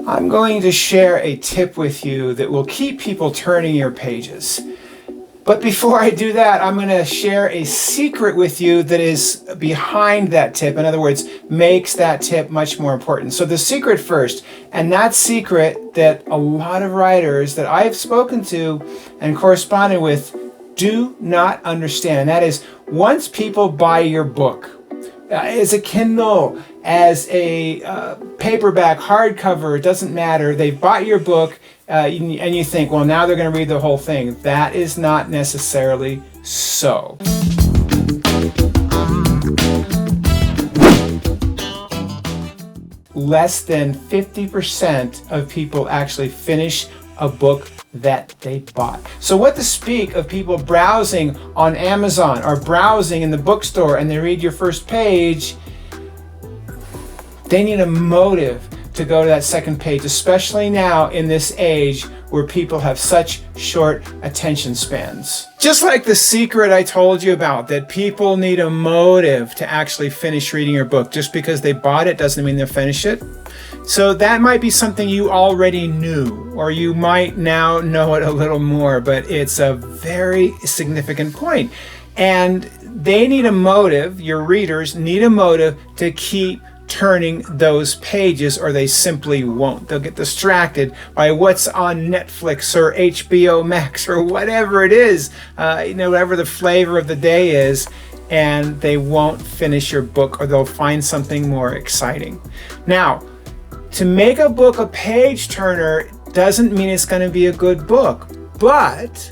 I'm going to share a tip with you that will keep people turning your pages. But before I do that, I'm going to share a secret with you that is behind that tip. In other words, makes that tip much more important. So the secret first, and that secret that a lot of writers that I've spoken to and corresponded with do not understand. And that is, once people buy your book, as a Kindle, as a paperback, hardcover, it doesn't matter. They bought your book and you think, well, now they're going to read the whole thing. That is not necessarily so. Less than 50% of people actually finish a book that they bought. So what to speak of people browsing on Amazon or browsing in the bookstore and they read your first page, they need a motive to go to that second page, especially now in this age where people have such short attention spans. Just like the secret I told you about, that people need a motive to actually finish reading your book. Just because they bought it doesn't mean they'll finish it. So that might be something you already knew, or you might now know it a little more, but it's a very significant point. And they need a motive, your readers need a motive to keep turning those pages, or they simply won't. They'll get distracted by what's on Netflix or HBO Max or whatever it is, whatever the flavor of the day is, and they won't finish your book, or they'll find something more exciting. Now, to make a book a page turner doesn't mean it's going to be a good book, but,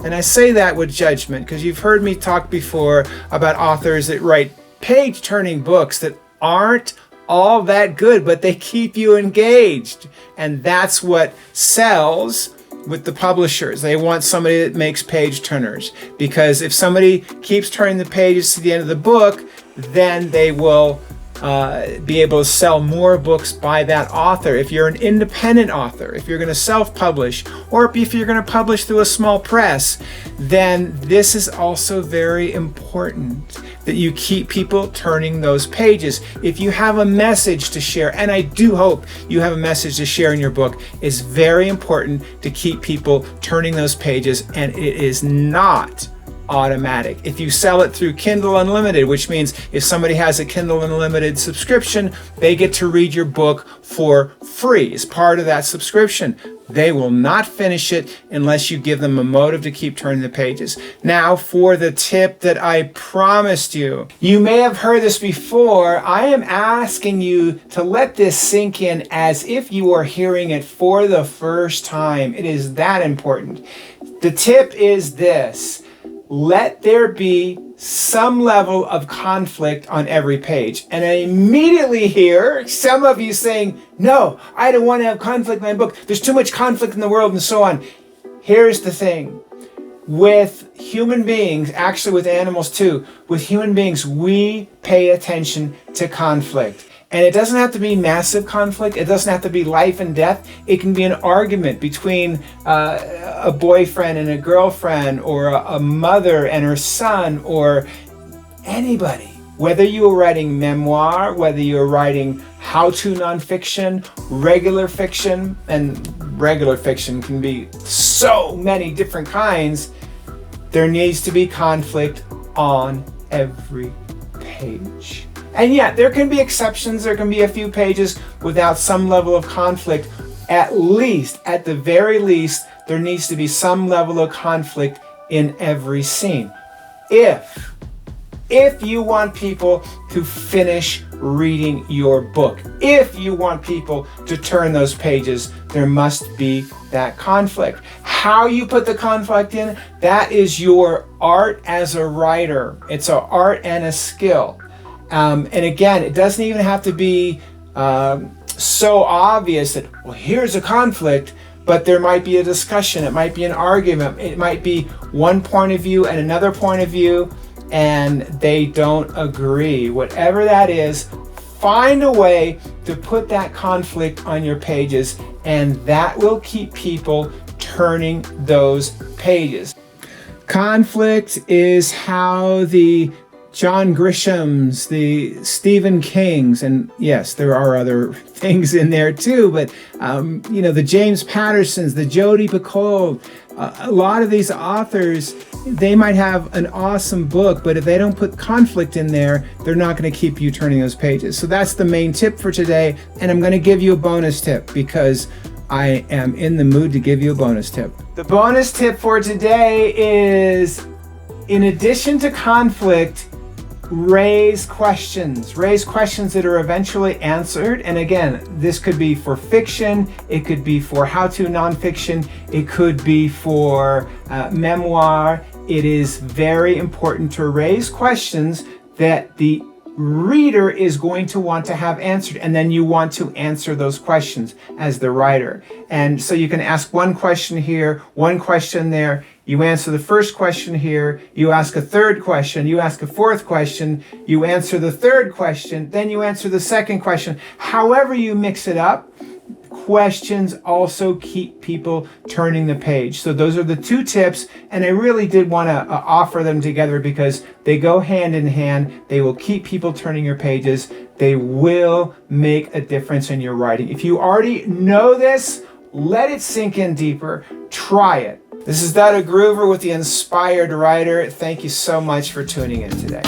and I say that with judgment because you've heard me talk before about authors that write page turning books that aren't all that good, but they keep you engaged. And that's what sells with the publishers. They want somebody that makes page turners, because if somebody keeps turning the pages to the end of the book, then they will be able to sell more books by that author. If you're an independent author, if you're going to self-publish, or if you're going to publish through a small press, then this is also very important that you keep people turning those pages. If you have a message to share, and I do hope you have a message to share in your book, it's very important to keep people turning those pages, and it is not automatic. If you sell it through Kindle Unlimited, which means if somebody has a Kindle Unlimited subscription, they get to read your book for free as part of that subscription. They will not finish it unless you give them a motive to keep turning the pages. Now, for the tip that I promised you. You may have heard this before. I am asking you to let this sink in as if you are hearing it for the first time. It is that important. The tip is this: let there be some level of conflict on every page. And I immediately hear some of you saying, no, I don't want to have conflict in my book. There's too much conflict in the world and so on. Here's the thing. With human beings, actually with animals too, with human beings, we pay attention to conflict. And it doesn't have to be massive conflict. It doesn't have to be life and death. It can be an argument between a boyfriend and a girlfriend, or a mother and her son, or anybody. Whether you are writing memoir, whether you're writing how-to nonfiction, regular fiction, and regular fiction can be so many different kinds, there needs to be conflict on every page. And yet, there can be exceptions. There can be a few pages without some level of conflict. At least, at the very least, there needs to be some level of conflict in every scene. If you want people to finish reading your book, if you want people to turn those pages, there must be that conflict. How you put the conflict in, that is your art as a writer. It's an art and a skill. And again, it doesn't even have to be so obvious that, well, here's a conflict, but there might be a discussion, it might be an argument, it might be one point of view and another point of view, and they don't agree. Whatever that is, find a way to put that conflict on your pages, and that will keep people turning those pages. Conflict is how the John Grisham's, the Stephen King's, and yes, there are other things in there too, but the James Pattersons, the Jodi Picoult, a lot of these authors, they might have an awesome book, but if they don't put conflict in there, they're not going to keep you turning those pages. So that's the main tip for today, and I'm going to give you a bonus tip because I am in the mood to give you a bonus tip. The bonus tip for today is, in addition to conflict, raise questions that are eventually answered. And again, this could be for fiction, it could be for how-to nonfiction, it could be for memoir. It is very important to raise questions that the reader is going to want to have answered, and then you want to answer those questions as the writer. And so you can ask one question here, one question there. You answer the first question here, you ask a third question, you ask a fourth question, you answer the third question, then you answer the second question. However you mix it up, questions also keep people turning the page. So those are the two tips, and I really did want to offer them together because they go hand in hand. They will keep people turning your pages. They will make a difference in your writing. If you already know this, let it sink in deeper. Try it. This is That a Groover with the Inspired Writer. Thank you so much for tuning in today.